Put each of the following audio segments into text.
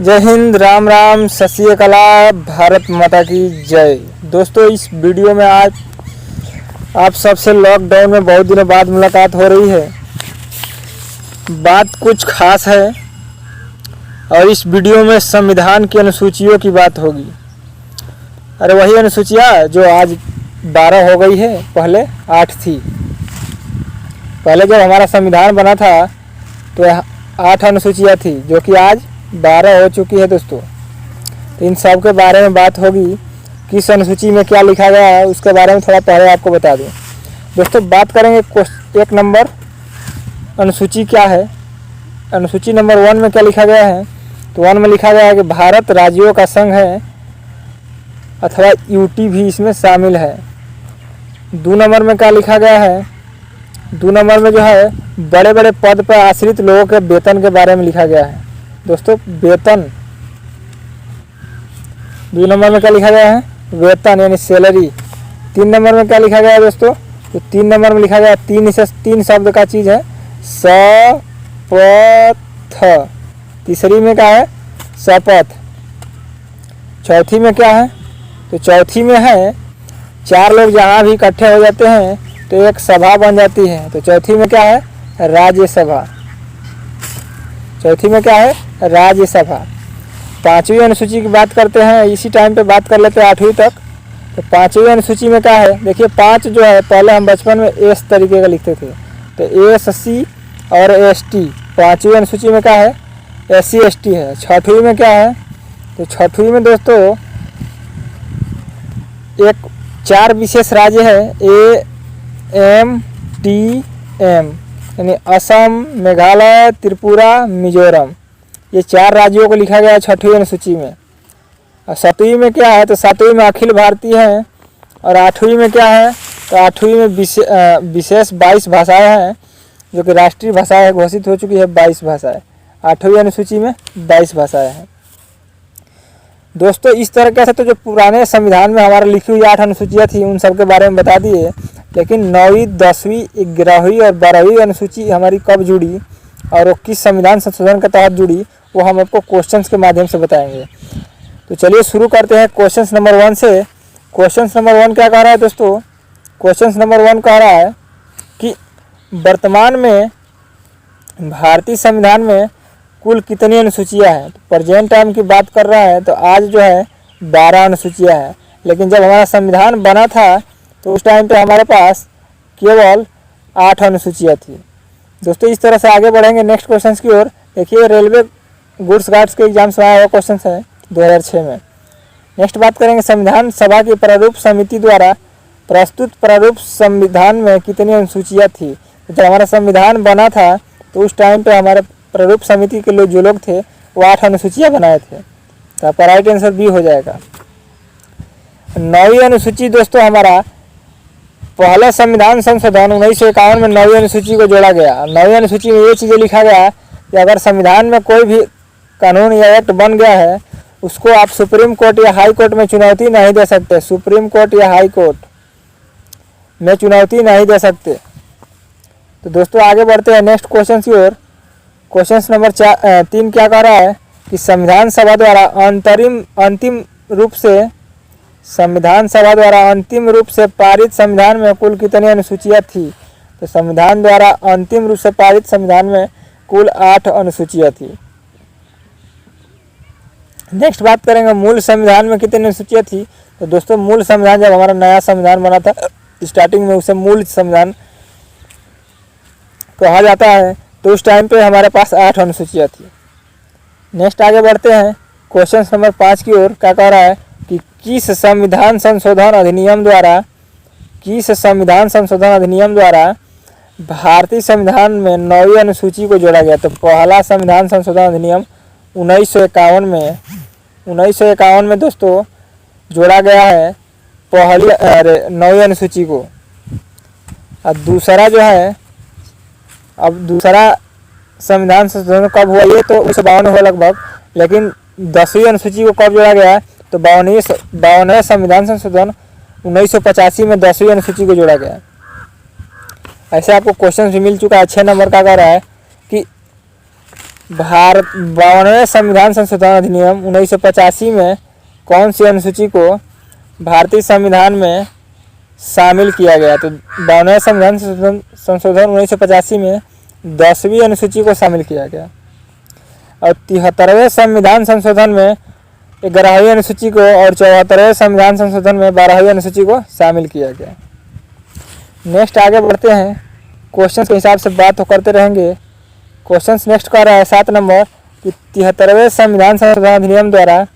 जय हिंद, राम राम, सत श्री अकाल, भारत माता की जय। दोस्तों, इस वीडियो में आज आप सबसे लॉकडाउन में बहुत दिनों बाद मुलाकात हो रही है। बात कुछ खास है और इस वीडियो में संविधान की अनुसूचियों की बात होगी। अरे वही अनुसूचियाँ जो आज 12 हो गई है, पहले 8 थी। पहले जब हमारा संविधान बना था तो 8 अनुसूचियाँ थी, जो कि आज 12 हो चुकी है। दोस्तों, तो इन सब के बारे में बात होगी। किस अनुसूची में क्या लिखा गया है उसके बारे में थोड़ा पहले आपको बता दूं। दोस्तों, बात करेंगे 1 नंबर अनुसूची क्या है। अनुसूची नंबर 1 में क्या लिखा गया है, तो 1 में लिखा गया है कि भारत राज्यों का संघ है, अथवा यूटी भी इसमें शामिल है। 2 नंबर में क्या लिखा गया है, 2 नंबर में जो है बड़े बड़े पद पर आश्रित लोगों के वेतन के बारे में लिखा गया है। दोस्तों, वेतन 2 नंबर में क्या लिखा गया है, वेतन यानी सैलरी। 3 नंबर में क्या लिखा गया है दोस्तों, तो 3 नंबर में लिखा गया 3 शब्द का चीज़ है, शपथ। तीसरी में क्या है, शपथ। चौथी में क्या है, तो चौथी में है 4 लोग जहाँ भी इकट्ठे हो जाते हैं तो एक सभा बन जाती है। तो चौथी में क्या है, राज्यसभा। चौथी में क्या है, राज्यसभा। 5वीं अनुसूची की बात करते हैं, इसी टाइम पे बात कर लेते हैं 8वीं तक। तो 5वीं अनुसूची में क्या है, देखिए 5 जो है पहले हम बचपन में एस तरीके का लिखते थे, तो एससी और एसटी। 5वीं अनुसूची में क्या है, एससी एसटी है। 6वीं में क्या है, तो 6वीं में दोस्तों एक 4 विशेष राज्य है, AMTM यानी असम, मेघालय, त्रिपुरा, मिजोरम। ये 4 राज्यों को लिखा गया है 6वीं अनुसूची में। और 7वीं में क्या है, तो 7वीं में अखिल भारतीय है। और 8वीं में क्या है, तो 8वीं में विशेष 22 भाषाएं हैं, जो कि राष्ट्रीय भाषाएं घोषित हो चुकी है। 22 भाषाएं 8वीं अनुसूची में 22 भाषाएं हैं। दोस्तों, इस तरह से तो जो पुराने संविधान में हमारा लिखी हुई 8 अनुसूचियाँ थी उन सब के बारे में बता दिए, लेकिन 9वीं, 10वीं, 11वीं और 12वीं अनुसूची हमारी कब जुड़ी और वो किस संविधान संशोधन के तहत जुड़ी, वो हम आपको क्वेश्चंस के माध्यम से बताएंगे। तो चलिए शुरू करते हैं क्वेश्चन नंबर 1 से। क्वेश्चन नंबर 1 क्या कह रहा है दोस्तों, क्वेश्चन नंबर 1 कह रहा है कि वर्तमान में भारतीय संविधान में कुल कितनी अनुसूचियाँ हैं। तो प्रेजेंट टाइम की बात कर रहा है, तो आज जो है 12 अनुसूचियाँ हैं। लेकिन जब हमारा संविधान बना था तो उस टाइम पे हमारे पास केवल 8 अनुसूचियाँ थी। दोस्तों, इस तरह से आगे बढ़ेंगे नेक्स्ट क्वेश्चन की ओर। देखिए, रेलवे गुड्स गार्ड्स के एग्जाम से आया हुआ क्वेश्चन है 2006 में। नेक्स्ट बात करेंगे, संविधान सभा की प्रारूप समिति द्वारा प्रस्तुत प्रारूप संविधान में कितनी अनुसूचियाँ थी। जब हमारा संविधान बना था तो उस टाइम पे हमारे प्रारूप समिति के लोग जो लोग थे वो 8 अनुसूचियाँ बनाए थे। तो आपका राइट आंसर बी हो जाएगा। 9वीं अनुसूची दोस्तों, हमारा पहला संविधान संशोधन 1951 में 9वीं अनुसूची को जोड़ा गया। 9वीं अनुसूची में ये चीज़ें लिखा गया कि अगर संविधान में कोई भी कानून या एक्ट बन गया है, उसको आप सुप्रीम कोर्ट या हाई कोर्ट में चुनौती नहीं दे सकते। सुप्रीम कोर्ट या हाई कोर्ट में चुनौती नहीं दे सकते। तो दोस्तों, आगे बढ़ते हैं नेक्स्ट क्वेश्चन की ओर। क्वेश्चन नंबर 3 क्या कह रहा है कि संविधान सभा द्वारा अंतिम रूप से पारित संविधान में कुल कितनी अनुसूचियाँ थी। तो संविधान द्वारा अंतिम रूप से पारित संविधान में कुल 8 अनुसूचियाँ थी। नेक्स्ट बात करेंगे, मूल संविधान में कितनी अनुसूचियाँ थी। तो दोस्तों, मूल संविधान जब हमारा नया संविधान बना था स्टार्टिंग में, उसे मूल संविधान कहा जाता है। तो उस टाइम पे हमारे पास 8 अनुसूचियाँ थी। नेक्स्ट आगे बढ़ते हैं क्वेश्चन नंबर 5 की ओर। क्या कह रहा है कि किस संविधान संशोधन अधिनियम द्वारा भारतीय संविधान में 9वीं अनुसूची को जोड़ा गया। तो पहला संविधान संशोधन अधिनियम 1951 में दोस्तों जोड़ा गया है 9वीं अनुसूची को। अब दूसरा जो है, अब दूसरा संविधान संशोधन कब हुआ, ये तो 1952 हुआ लगभग। लेकिन 10वीं अनुसूची को कब जोड़ा गया, तो 52वें संविधान संशोधन 1985 में 10वीं अनुसूची को जोड़ा गया। ऐसे आपको क्वेश्चन भी मिल चुका है। 6 नंबर का कह रहा है कि भारत 52वें संविधान संशोधन अधिनियम 1985 में कौन सी अनुसूची को भारतीय संविधान में शामिल किया गया? तो 52वें संविधान संशोधन 1985 में 10वीं अनुसूची को शामिल किया गया। और 73वें संविधान संशोधन में 11वीं अनुसूची को और 74वें संविधान संशोधन में 12वीं अनुसूची को शामिल किया गया। नेक्स्ट आगे बढ़ते हैं, क्वेश्चन के हिसाब से बात तो करते रहेंगे। क्वेश्चन नेक्स्ट कर रहा है 7 नंबर कि 73वें संविधान संशोधन अधिनियम द्वारा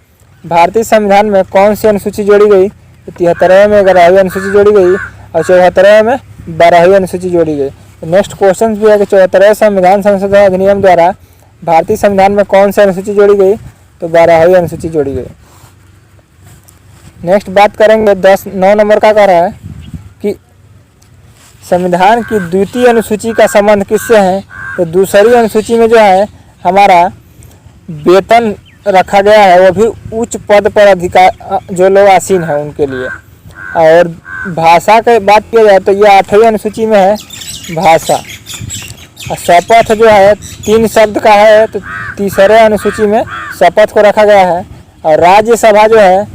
भारतीय संविधान में कौन सी अनुसूची जोड़ी गई? तो 73वें में 11वीं अनुसूची जोड़ी गई और 74वें में 12वीं अनुसूची जोड़ी गई। तो नेक्स्ट क्वेश्चन भी है कि 74वें संविधान संशोधन अधिनियम द्वारा भारतीय संविधान में कौन सी अनुसूची जोड़ी गई? तो 12वीं अनुसूची जोड़ी गई। नेक्स्ट बात करेंगे 9 नंबर का कह रहा है कि संविधान की द्वितीय अनुसूची का संबंध किससे है? तो दूसरी अनुसूची में जो है हमारा वेतन रखा गया है, वो भी उच्च पद पर अधिकार जो लोग आसीन हैं उनके लिए। और भाषा की बात किया जाए तो ये 8वीं अनुसूची में है भाषा। और शपथ जो है 3 शब्द का है, तो तीसरे अनुसूची में शपथ को रखा गया है। और राज्यसभा जो है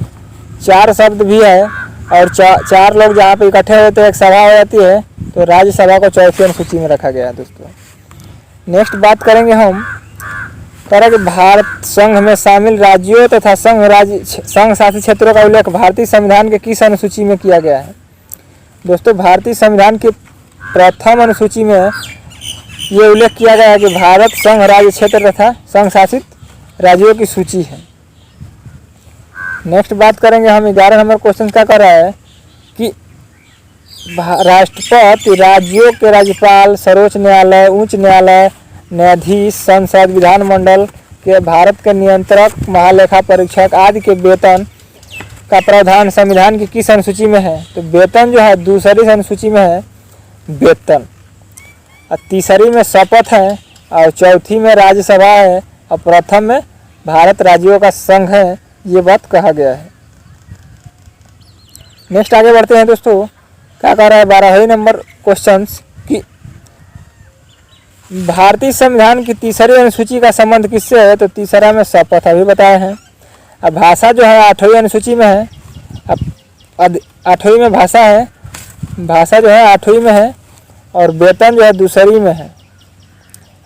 4 शब्द भी है और 4 लोग जहाँ पे इकट्ठे होते हैं एक सभा हो जाती है, तो राज्यसभा को 4वीं अनुसूची में रखा गया है दोस्तों। नेक्स्ट बात करेंगे हम कि भारत संघ में शामिल राज्यों तथा संघ शासित क्षेत्रों का उल्लेख भारतीय संविधान के किस अनुसूची में किया गया है? दोस्तों भारतीय संविधान की प्रथम अनुसूची में ये उल्लेख किया गया है कि भारत संघ राज्य क्षेत्र तथा संघ शासित राज्यों की सूची है। नेक्स्ट बात करेंगे हम 11 नंबर क्वेश्चन का कर रहा है कि राष्ट्रपति राज्यों के राज्यपाल, सर्वोच्च न्यायालय, उच्च न्यायालय, न्यायाधीश, संसद, विधानमंडल के भारत के नियंत्रक, महालेखा परीक्षक आदि के वेतन का प्रावधान संविधान की किस अनुसूची में है? तो वेतन जो है दूसरी अनुसूची में है वेतन, और तीसरी में शपथ है, और चौथी में राज्यसभा है, और प्रथम में भारत राज्यों का संघ है। ये बात कहा गया है। नेक्स्ट आगे बढ़ते हैं दोस्तों, क्या कह रहा है 12वें नंबर क्वेश्चन कि भारतीय संविधान की तीसरी अनुसूची का संबंध किससे है? तो तीसरा में शपथ अभी बताए हैं। अब भाषा जो है 8वीं अनुसूची में है। अब 8वीं में भाषा है, भाषा जो है 8वीं में है, और वेतन जो है दूसरी में है।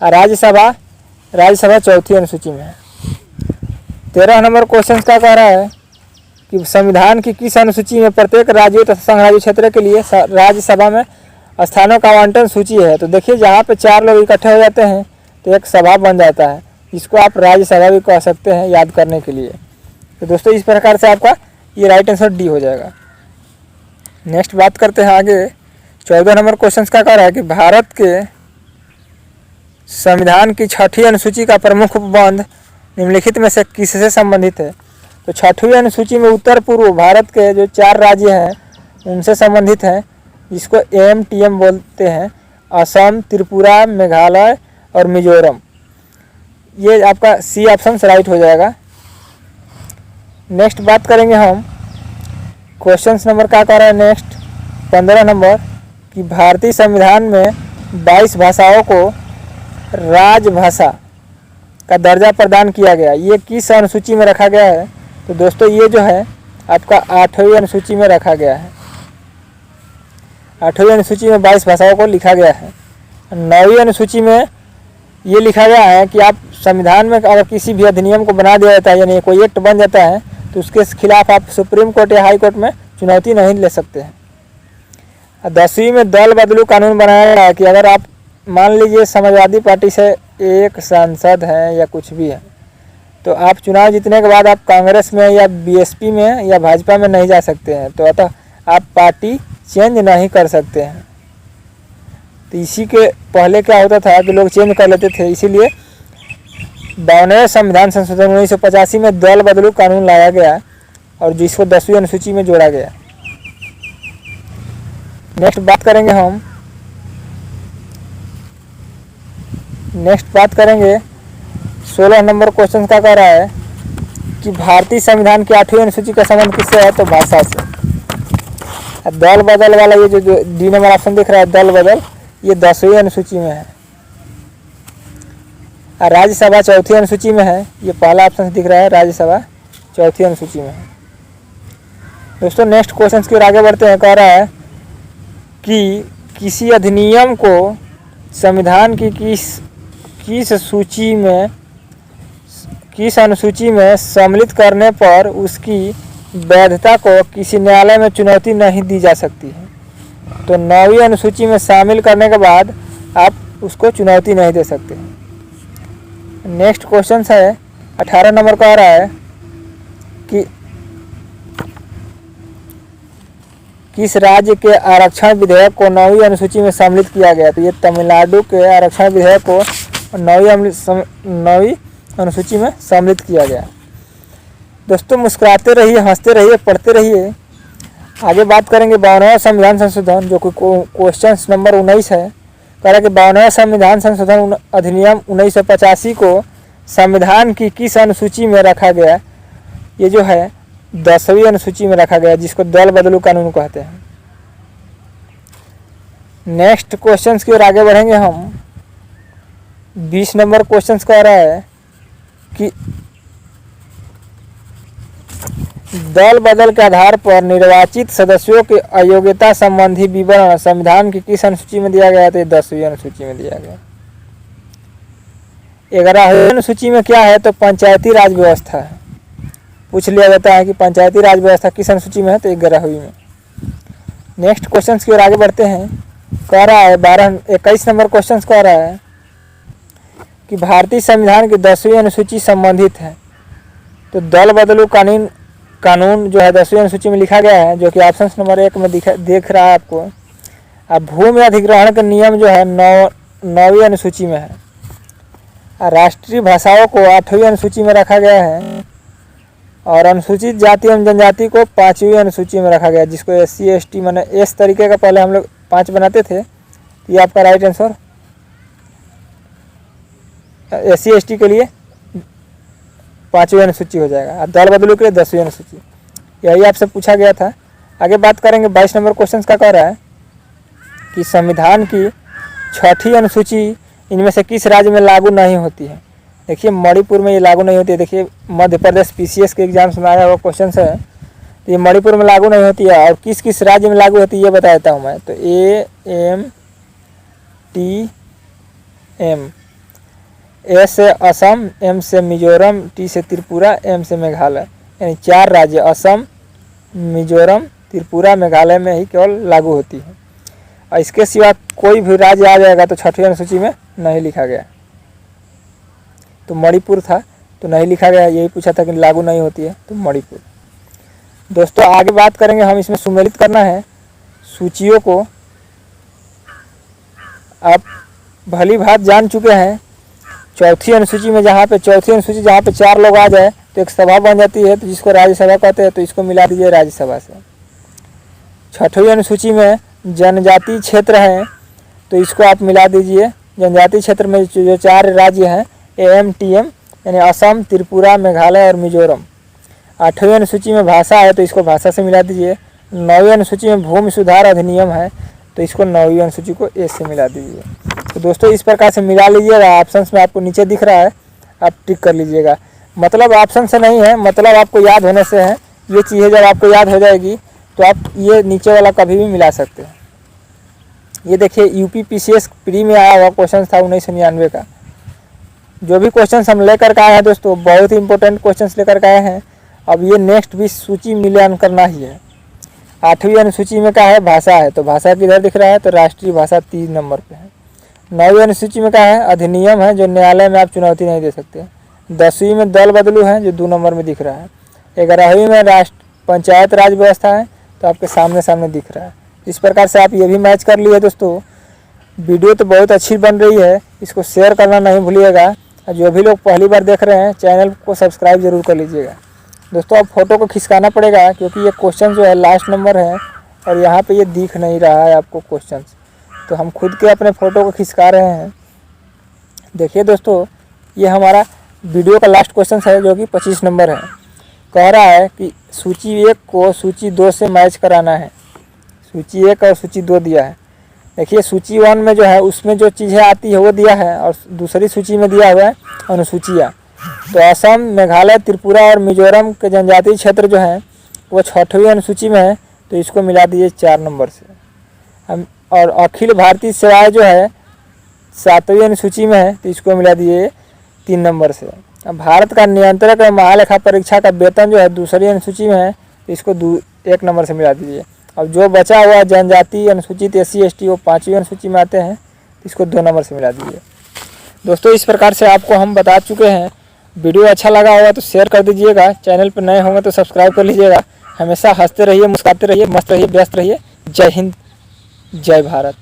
और राज्यसभा 4वीं अनुसूची में है। 13 नंबर क्वेश्चन क्या कह रहा है कि संविधान की किस अनुसूची में प्रत्येक राज्यों तथा संघ राज्य क्षेत्र के लिए राज्यसभा में स्थानों का आवंटन सूची है? तो देखिए जहाँ पे 4 लोग इकट्ठे हो जाते हैं तो एक सभा बन जाता है, इसको आप राज्यसभा भी कह सकते हैं याद करने के लिए। तो दोस्तों इस प्रकार से आपका ये राइट आंसर डी हो जाएगा। नेक्स्ट बात करते हैं आगे 14 नंबर क्वेश्चन का कह रहा है कि भारत के संविधान की 6वीं अनुसूची का प्रमुख उपबंध निम्नलिखित में से किससे संबंधित है? तो 6वीं अनुसूची में उत्तर पूर्व भारत के जो 4 राज्य हैं उनसे संबंधित हैं, जिसको AMTM बोलते हैं, असम, त्रिपुरा, मेघालय और मिजोरम। ये आपका सी ऑप्शन राइट हो जाएगा। नेक्स्ट बात करेंगे हम क्वेश्चन नंबर क्या कह रहा है नेक्स्ट 15 नंबर कि भारतीय संविधान में 22 भाषाओं को राजभाषा का दर्जा प्रदान किया गया, ये किस अनुसूची में रखा गया है? तो दोस्तों ये जो है आपका 8वीं अनुसूची में रखा गया है। 8वीं अनुसूची में 22 भाषाओं को लिखा गया है। 9वीं अनुसूची में ये लिखा गया है कि आप संविधान में अगर किसी भी अधिनियम को बना दिया जाता है, यानी कोई एक्ट बन जाता है, तो उसके खिलाफ आप सुप्रीम कोर्ट या हाई कोर्ट में चुनौती नहीं ले सकते हैं। 10वीं में दल बदलू कानून बनाया गया है कि अगर आप मान लीजिए समाजवादी पार्टी से एक सांसद हैं या कुछ भी है, तो आप चुनाव जीतने के बाद आप कांग्रेस में या BSP में या भाजपा में नहीं जा सकते हैं, तो अतः आप पार्टी चेंज नहीं कर सकते हैं। तो इसी के पहले क्या होता था कि लोग चेंज कर लेते थे, इसीलिए 52वें संविधान संशोधन 1985 में दल बदलू कानून लाया गया और जिसको 10वीं अनुसूची में जोड़ा गया। नेक्स्ट बात करेंगे 16 नंबर क्वेश्चन का कह रहा है कि भारतीय संविधान की 8वीं अनुसूची का संबंध किससे है? तो भाषा से। दल बदल वाला ये जो डी नंबर ऑप्शन दिख रहा है दल बदल, ये 10वीं अनुसूची में है। राज्यसभा चौथी अनुसूची में है। ये पहला ऑप्शन दिख रहा है, राज्यसभा चौथी अनुसूची में है। दोस्तों नेक्स्ट क्वेश्चन की ओर आगे बढ़ते हैं। कह रहा है कि किसी अधिनियम को संविधान की किस अनुसूची में सम्मिलित करने पर उसकी वैधता को किसी न्यायालय में चुनौती नहीं दी जा सकती है। तो 9वीं अनुसूची में शामिल करने के बाद आप उसको चुनौती नहीं दे सकते। नेक्स्ट क्वेश्चन है 18 नंबर का आ रहा है कि किस राज्य के आरक्षण विधेयक को 9वीं अनुसूची में सम्मिलित किया गया। तो ये तमिलनाडु के आरक्षण विधेयक को 9वीं अनुसूची में सम्मिलित किया गया। दोस्तों मुस्कुराते रहिए, हंसते रहिए, पढ़ते रहिए। आगे बात करेंगे 52वां संविधान संशोधन, जो कि क्वेश्चन नंबर 19 है। कह रहा है कि 52वां संविधान संशोधन अधिनियम 1985 को संविधान की किस अनुसूची में रखा गया। ये जो है 10वीं अनुसूची में रखा गया, जिसको दल बदलू कानून कहते हैं। नेक्स्ट क्वेश्चन की ओर आगे बढ़ेंगे हम। 20 नंबर क्वेश्चन कह रहा है कि दल बदल के आधार पर निर्वाचित सदस्यों के अयोग्यता संबंधी विवरण संविधान की किस अनुसूची में दिया गया। तो 10वीं अनुसूची में दिया गया। 11वीं अनुसूची में क्या है, तो पंचायती राज व्यवस्था है। पूछ लिया जाता है कि पंचायती राज व्यवस्था किस अनुसूची में है, तो 11वीं में। नेक्स्ट क्वेश्चन की ओर आगे बढ़ते हैं। कह रहा है 21 नंबर क्वेश्चन कह रहा है कि भारतीय संविधान की 10वीं अनुसूची संबंधित है। तो दल बदलू कानून जो है 10वीं अनुसूची में लिखा गया है, जो कि ऑप्शन नंबर 1 में देख रहा है आपको। अब भूमि अधिग्रहण का नियम जो है 9वीं अनुसूची में है। राष्ट्रीय भाषाओं को 8वीं अनुसूची में रखा गया है और अनुसूचित जाति एवं जनजाति को 5वीं अनुसूची में रखा गया, जिसको SC ST माने इस तरीके का पहले हम लोग 5 बनाते थे। ये आपका राइट आंसर SC ST के लिए 5वीं अनुसूची हो जाएगा और दल बदलू के लिए 10वीं अनुसूची। यही आपसे पूछा गया था। आगे बात करेंगे 22 नंबर क्वेश्चन का। कह रहा है कि संविधान की 6ठी अनुसूची इनमें से किस राज्य में लागू नहीं होती है। देखिए मणिपुर में ये लागू नहीं होती है। देखिए मध्य प्रदेश PCS के एग्जाम्स में आया हुआ क्वेश्चन है, तो ये मणिपुर में लागू नहीं होती है। और किस किस राज्य में लागू होती है ये बता देता हूँ मैं। तो AMTM, A से असम, M से मिजोरम, T से त्रिपुरा, M से मेघालय, यानी 4 राज्य असम, मिजोरम, त्रिपुरा, मेघालय में ही केवल लागू होती है। और इसके सिवा कोई भी राज्य आ जाएगा तो 6ठी अनुसूची में नहीं लिखा गया। तो मणिपुर था तो नहीं लिखा गया, यही पूछा था कि लागू नहीं होती है, तो मणिपुर। दोस्तों आगे बात करेंगे हम, इसमें सम्मिलित करना है सूचियों को। आप भली भात जान चुके हैं चौथी अनुसूची में, जहाँ पे 4 लोग आ जाए तो एक सभा बन जाती है, तो जिसको राज्यसभा कहते हैं, तो इसको मिला दीजिए राज्यसभा से। 6वीं अनुसूची में जनजातीय क्षेत्र हैं, तो इसको आप मिला दीजिए। जनजातीय क्षेत्र में जो 4 राज्य हैं AMTM, यानी असम, त्रिपुरा, मेघालय और मिजोरम। 8वीं अनुसूची में भाषा है, तो इसको भाषा से मिला दीजिए। 9वीं अनुसूची में भूमि सुधार अधिनियम है, तो इसको 9वीं अनुसूची को A से मिला दीजिए। तो दोस्तों इस प्रकार से मिला लीजिएगा। ऑप्शन में आपको नीचे दिख रहा है, आप टिक कर लीजिएगा। मतलब ऑप्शन से नहीं है, मतलब आपको याद होने से है। ये चीज़ें जब आपको याद हो जाएगी तो आप ये नीचे वाला कभी भी मिला सकते हैं। ये देखिए UP PCS प्री में आया हुआ क्वेश्चन था 1999 का। जो भी क्वेश्चन हम लेकर के आए हैं दोस्तों, बहुत ही इंपॉर्टेंट क्वेश्चन लेकर के आए हैं। अब ये नेक्स्ट भी सूची मिलान करना ही है। 8वीं अनुसूची में क्या है, भाषा है, तो भाषा किधर दिख रहा है, तो राष्ट्रीय भाषा 3 नंबर पे है। 9वीं अनुसूची में क्या है, अधिनियम है, जो न्यायालय में आप चुनौती नहीं दे सकते। 10वीं में दल बदलू है, जो 2 नंबर में दिख रहा है। 11वीं में पंचायत राज व्यवस्था है, तो आपके सामने दिख रहा है। इस प्रकार से आप ये भी मैच कर लिए दोस्तों। वीडियो तो बहुत अच्छी बन रही है, इसको शेयर करना नहीं भूलिएगा। और जो भी लोग पहली बार देख रहे हैं, चैनल को सब्सक्राइब जरूर कर लीजिएगा। दोस्तों अब फोटो को खिसकाना पड़ेगा, क्योंकि ये क्वेश्चन जो है लास्ट नंबर है और यहाँ पे ये दिख नहीं रहा है आपको क्वेश्चन, तो हम खुद के अपने फ़ोटो को खिसका रहे हैं। देखिए दोस्तों, ये हमारा वीडियो का लास्ट क्वेश्चन है, जो कि 25 नंबर है। कह रहा है कि सूची 1 को सूची 2 से मैच कराना है। सूची 1 और सूची 2 दिया है। देखिए सूची 1 में जो है उसमें जो चीज़ें आती है वो दिया है, और दूसरी सूची में दिया हुआ है अनुसूचियाँ। तो असम, मेघालय, त्रिपुरा और मिजोरम के जनजातीय क्षेत्र जो हैं वो 6वीं अनुसूची में है, तो इसको मिला दिए 4 नंबर से। हम और अखिल भारतीय सेवाएं जो है 7वीं अनुसूची में है, तो इसको मिला दिए 3 नंबर से। अब भारत का नियंत्रक और महालेखा परीक्षा का वेतन जो है 2री अनुसूची में है, तो इसको 1 नंबर से मिला दीजिए। अब जो बचा हुआ जनजाति अनुसूचित SC ST वो 5वीं अनुसूची में आते हैं, तो इसको 2 नंबर से मिला दीजिए। दोस्तों इस प्रकार से आपको हम बता चुके हैं। वीडियो अच्छा लगा होगा तो शेयर कर दीजिएगा, चैनल पर नए होंगे तो सब्सक्राइब कर लीजिएगा। हमेशा हंसते रहिए, मुस्कुराते रहिए, मस्त रहिए, व्यस्त रहिए। जय हिंद, जय भारत।